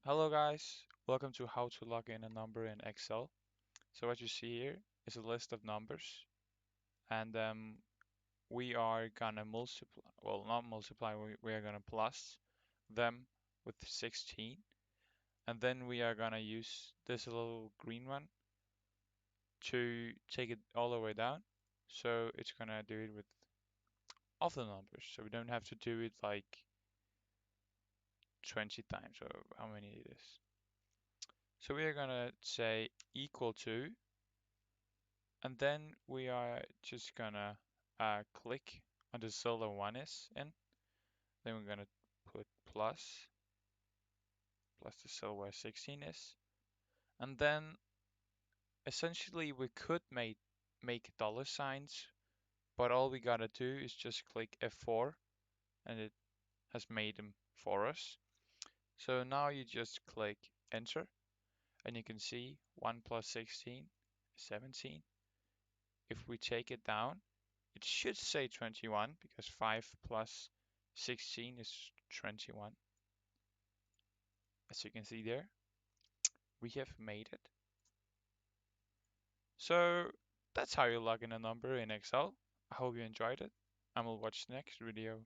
Hello guys, welcome to how to log in a number in Excel. So what you see here is a list of numbers and we are gonna multiply, well not multiply, we are gonna plus them with 16 and then we are gonna use this little green one to take it all the way down. So it's gonna do it with all the numbers, so we don't have to do it like 20 times or how many it is. So we are gonna say equal to, and then we are just gonna click on the cell that one is in. Then we're gonna put plus the cell where 16 is. And then essentially we could make dollar signs, but all we gotta do is just click F4 and it has made them for us. So now you just click enter and you can see 1 plus 16 is 17. If we take it down, it should say 21 because 5 plus 16 is 21. As you can see there, we have made it. So that's how you log in a number in Excel. I hope you enjoyed it and we'll watch the next video.